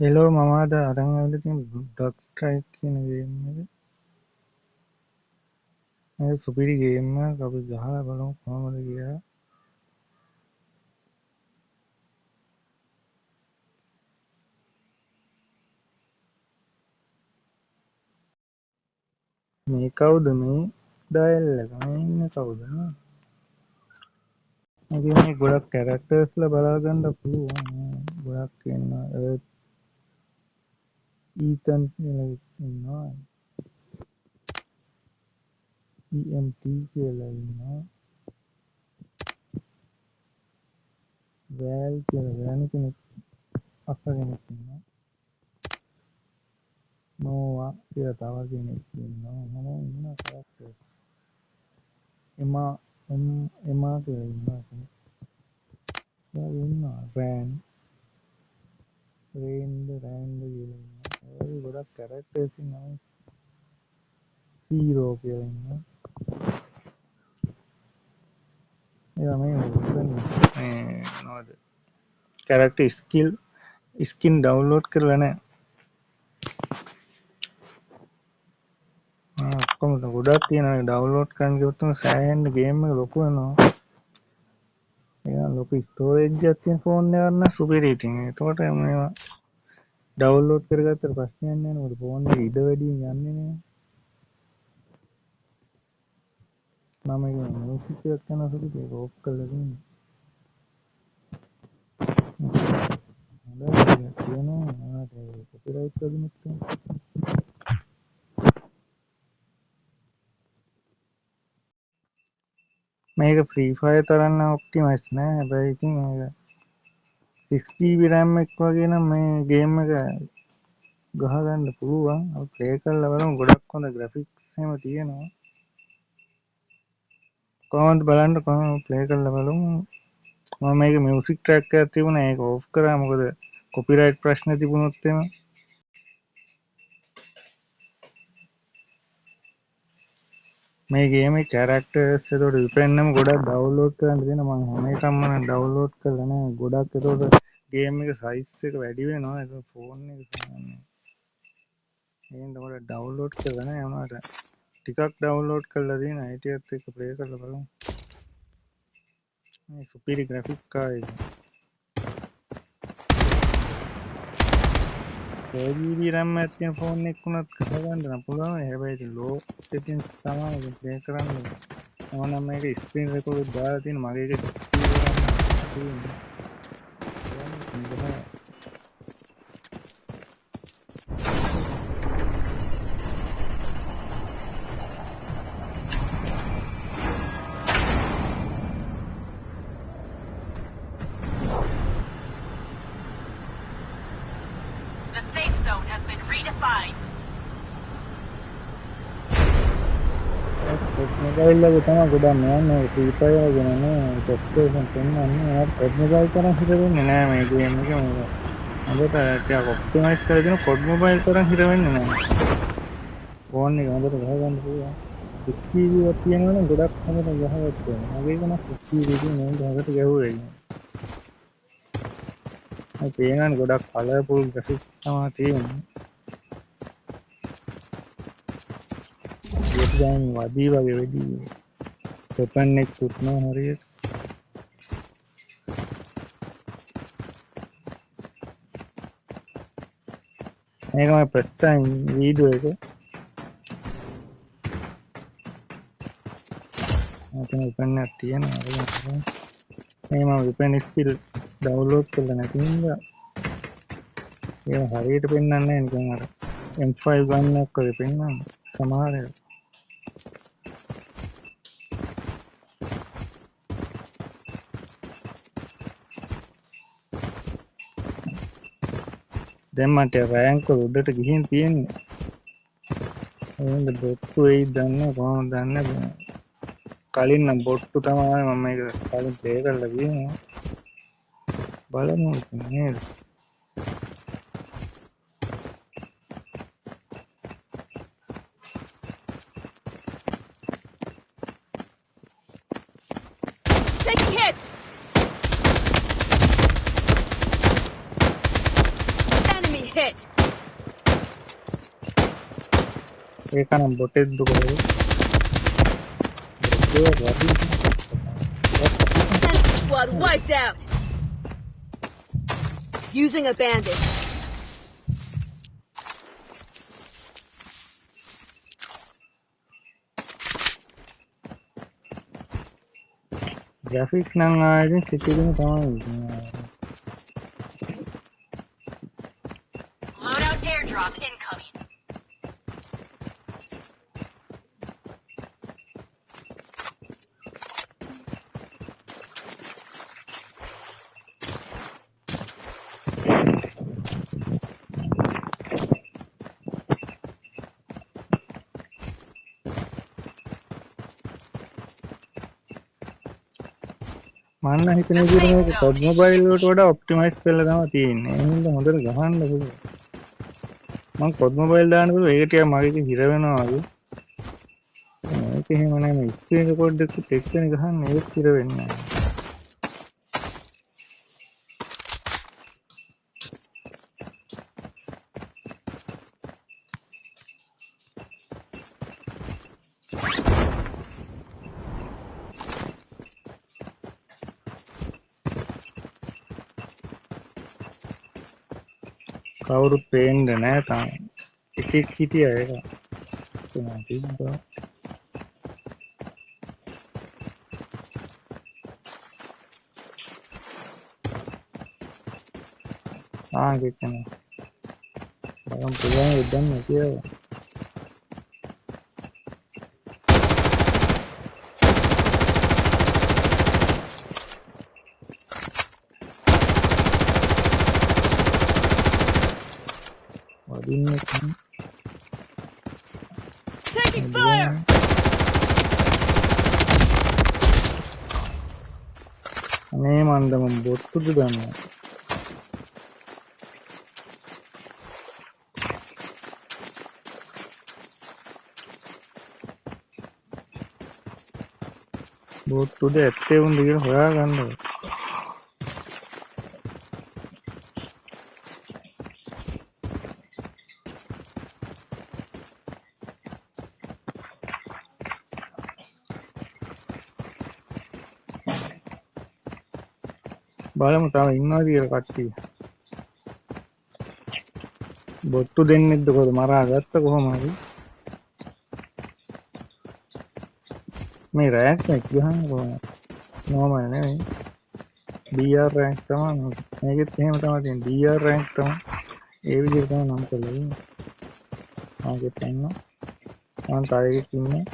Hello මමාද අරංවල තින් ඩොක් strike කියන game එක සුපිරි ගේම්ම අපි ගහලා බලමු කොහොමද කියලා. මේ කවුද මේ ඩයල් එක මේ ඉන්නේ කවුද මේ ගොඩක් කැරක්ටර්ස්ලා බලාගන්න පුළුවන් ගොඩක් ඉන්නවා ඊතන් කියලා ඉන්නවා EMT කියලා ඉන්නවා වැල් කියලා වැනි කෙනෙක් අක්ක කෙනෙක් ඉන්නවා නෝවා කියලා තව කෙනෙක් ඉන්නවා මොන ඉන්න කැරක්ටර්ස් එමා කියලා ඉන්නවා කෙනෙක් ඉන්නවා රේන්ද කියලා ඉන්නවා ඒ ගොඩක් කැරක්ටර්ස් ඉන්නවා සීරෝ කියලා ඉන්නවා ඒවා මේ මොනවද කැරක්ටර් ස්කින් ඩවුන්ලෝඩ් කරලා නැහැ ඔක්කොම ගොඩක් තියෙනවා ඩවුන්ලෝඩ් කරන්න ගියොත් සෑහෙන ගේම් එක ලොකු වෙනවා ඒක ලොකු ස්ටෝරේජ් එකක් තියෙන ෆෝන් එකක් නම් සුපිරි ඉතින් ඒකට මේවා ඩවුන්ලෝඩ් කරගත්තට ප්‍රශ්නයක් නැහැ නේද ෆෝන් එක ඉඩ වැඩියෙන් යන්නේ නැහැ මම ඒක මියුසික් එකක් කරනකොට ඒක ඕෆ් කරලා තියෙනවා හොඳයි කියනවා කොපිරයිට් වලින් මේක ෆ්‍රී ෆයර් තරන්න ඔප්ටිමයිස් නෑ හැබැයි ඉතින් මේක 6GB RAM එක වගේ නම් මේ ගේම් එක ගහගන්න පුළුවන් අපි ප්ලේ කරලා බලමු ගොඩක් හොඳ ග්‍රැෆික්ස් එහෙම තියෙනවා කොහොමද බලන්න කොහොමද ප්ලේ කරලා බලමු මම මේක මියුසික් ට්‍රැක් එකක් තිබුණා ඒක ඕෆ් කරා මොකද කොපිරයිට් ප්‍රශ්න තිබුණොත් එහෙම මේ ගේම කැරක්ටර්ස් එතකොට විපෙන්නම ගොඩක් ඩවුන්ලෝඩ් කරන්න තියෙනවා මම හැම එකක්ම නම් ඩවුන්ලෝඩ් කරලා නැහැ ගොඩක් එතකොට ගේම් එක සයිස් එක වැඩි වෙනවා ඒක ෆෝන් එක සමහරවිට එහෙනම් ගොඩක් ඩවුන්ලෝඩ් කරලා නැහැ උනාට ටිකක් ඩවුන්ලෝඩ් කරලා තියෙනවා ඒටියත් එක්ක ප්ලේ කරලා බලමු මේ සුපිරි ග්‍රැෆික් කාර්යය 4GB RAM එකක් තියෙන ෆෝන් එකක් උනත් ගහගන්න නම් පුළුවන් හැබැයි ඉතින් ලෝ සෙටින්ග්ස් තමයි ඉතින් ප්ලේ කරන්න මම නම් මේක ස්ක්‍රීන් රෙකෝඩර් දාලා තියෙන මගේ එක තියෙන්නේ මොබයිල් එක තමයි ගොඩක් නෑනේ ෆ්‍රී ෆයර් ගැන නේ ඔප්ටිමයිසේෂන් පෙන්වන්නේ ඒත් කොඩ් මොබයිල් තරම් හිර වෙන්නේ නෑ මේ ගේම් එක මේක හොඳට ටිකක් ඔප්ටිමයිස් කරලා දෙන කොඩ් මොබයිල් තරම් හිර වෙන්නේ නෑ ෆෝන් එක හොඳට ගහගන්න පුළුවන් 6GB වක් තියෙනවනේ ගොඩක් හොඳට ගහගත්ත වෙනවා මගේ එක නම් 6GB එකකින් නේද හොඳට ගැහුවේ ඒ පේනවනේ ගොඩක් කලර්ෆුල් ග්‍රැෆික්ස් තමයි තියෙන්නේ දැන් වදී වගේ වෙඩි වෙපන් එක තුත්නවා හරියට මේක මම ෆස්ට් ටයිම් වීඩියෝ එක මම වෙපන් එකක් තියෙනවා මේ මම වෙපන් ස්කිල් ඩවුන්ලෝඩ් කරලා නැති නිසා ඒක හරියට පෙන්වන්නේ නැහැ නිකන් අර M5 ගන්න එක වගේ පෙන්වන්නේ සමහර ඒවා දැන් මට රෑන්ක් උඩට ගිහින් තියෙන්නේ එහෙනම් බොට්ටු වෙයි දන්නේ කොහොමද දන්නේ කලින් නම් බොට්ටු තමයි මම මේක කලින් ප්ලේ කරලා තියෙනවා බලමු නේද Taking hits! Enemy! hit. ඒකනම් බොටෙක් දුකද Enemy squad wiped out. Using a bandage. Graphics නම් ආයෙත් සිතිවිලි තමයි Loadout airdrop incoming. මන්න හිතන විදිහට මේක පබ් මොබයිල් වලට වඩා ඔප්ටිමයිස් කරලා තමයි තියෙන්නේ. ඒ හින්දා හොඳට ගහන්න පුළුවන්. මම පබ් මොබයිල් දාන්න පුළුවන්. ඒක ටිකක් මගේ හිර වෙනවා වගේ. ඒක එහෙම නෑ මේ ස්ක්‍රීන් රෙකෝඩ් එක ටෙක්ස්ට් එක ගහන්න ඒක හිර වෙන්නේ නෑ. කවුරුත් පේන්නේ නෑ තාම. එකෙක් හිටියා ඒක. එහෙනම් තිබ්බා. කෙච්චන. බලමු පුළුවන් ඉදන්න කියලා. Taking fire. අනේ මන්ද මම බොට්ටුද දන්නේ. බොට්ටුද ඇත්තේ වුන් දෙක හොයාගන්න ඕනේ. බලමු තව ඉන්නවද කියලා කට්ටිය. බොට්ටු දෙන්නෙක්ද කොහොමද මරා ගත්ත කොහොම හරි. මේ රෑන්ක් එක ගහන්න කොහොමද? නෝමල් නෙවෙයි. DR රෑන්ක් තමයි. මේකෙත් එහෙම තමයි තියෙන්නේ. DR රෑන්ක් තමයි. ඒ විදිහට තමයි නම් කරලා. ආගෙත් එන්න. මම තාරෙක ඉන්නේ.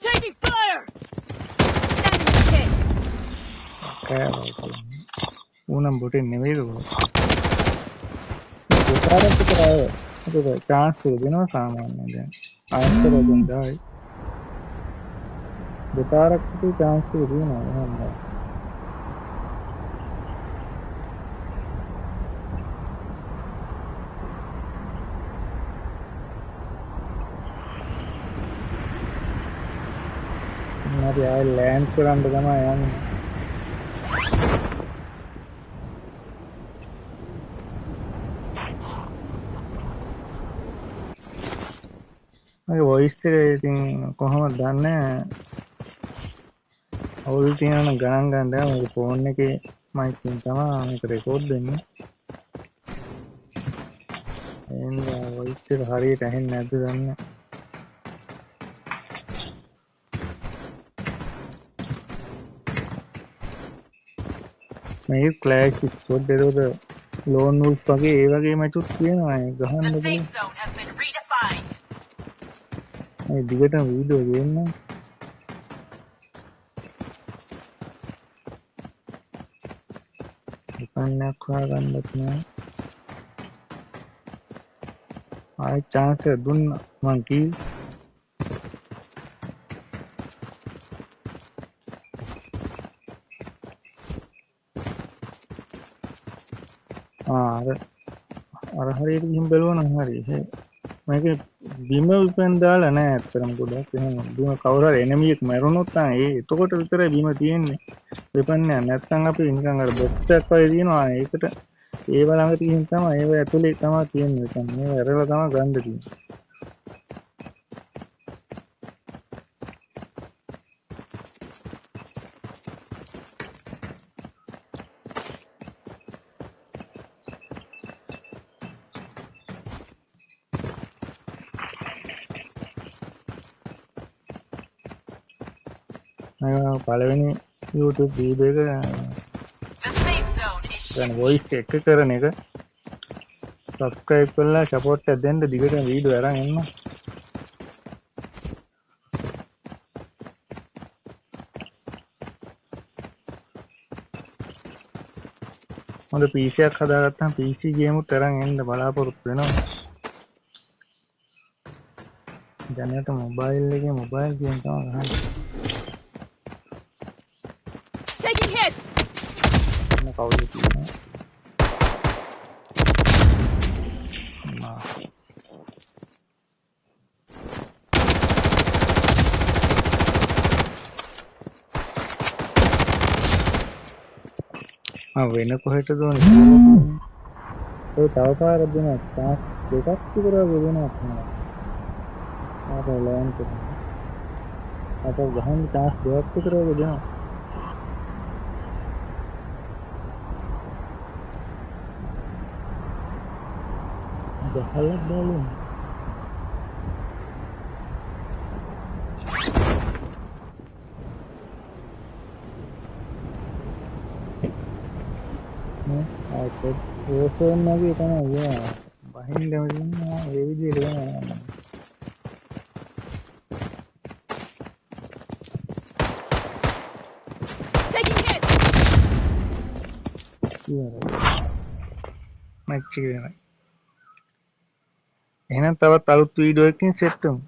Taking fire. Enemy hit. ඌනම් බොටේ නෙවෙයිද කොහොමද? උපාරක් කරාය. ඒක chance එක දෙනවා සාමාන්‍යයෙන් දැන්. ආයතන වලින් දායි. දෙපාරක් විතර chance එක දෙනවා එහෙනම්. මම ආයෙ ලෑන්ඩ් කරන්න තමයි යන්නේ. මගේ වොයිස් එක ඉතින් කොහොමද දන්නේ? අවුල් තියෙනවා නම් ගණන් ගන්න බෑ. මගේ ෆෝන් එකේ මයික් එකෙන් තමයි මේක රෙකෝඩ් වෙන්නේ. එහෙනම් වොයිස් එක හරියට ඇහෙන්නේ නැද්ද දන්නේ. මේ ක්ලෑෂ් ස්කොඩ් එකවල ලෝන් වුල්ෆ් වගේ ඒ වගේ මැචුත් තියෙනවා ගහන්න The පුළුවන්. safe zone has been redefined. මේ දිගටම වීඩියෝ ගේන්න. දුකන්නක් හොයාගන්නත් නෑ. ආයෙ chance එක දුන්නා මං කී. අර හරියට ගිහින් බැලුවා නම් හරි. මේකේ බිම විපෙන් දාලා නෑ ඇත්තටම ගොඩක් එහෙම බිම කවුරු හරි එනිමි එක මැරුණොත් නම් ඒ එතකොට විතරයි බිම තියෙන්නේ වෙපන් නෑ නැත්නම් අපි නිකන් අර බොක්ස් එකක් වගේ තියෙනවා ඒකට ඒව ළඟ තියෙන තමයි ඒව ඇතුලේ තමයි තියෙන්නේ වෙපන් මේව ඇරලා තමයි ගන්න තියෙන්නේ මම පළවෙනි YouTube වීඩියෝ එක The safe zone is يعني voice එක කරන එක සබස්ක්‍රයිබ් කරලා සපෝට් එකක් දෙන්න දිගටම වීඩියෝ අරන් එන්න හොඳ PC එකක් හදාගත්තාම PC ගේමුත් අරන් එන්න බලාපොරොත්තු වෙනවා දැනට මොබයිල් එකේ මොබයිල් ගේම් තමයි ගහන්නේ taking hits. මොන කවුද කියන්නේ වෙන කොහෙටද ඕනේ ඒ තව පාරක් දෙනවා තාක් දෙකක් විතර වගේ දෙනවා ආපහු ලෑන් කරනවා ආපහු ගහන්න තාක් දෙකක් විතර වගේ දෙනවා ගහලා බලමු ඕසෝන් වගේ තමයි බහින්දම තියෙනවා ඒ විදිහට තමයි Taking hits. මැච් එක වෙනයි එහෙනම් තවත් අලුත් වීඩියෝ එකකින් සෙට් වෙමු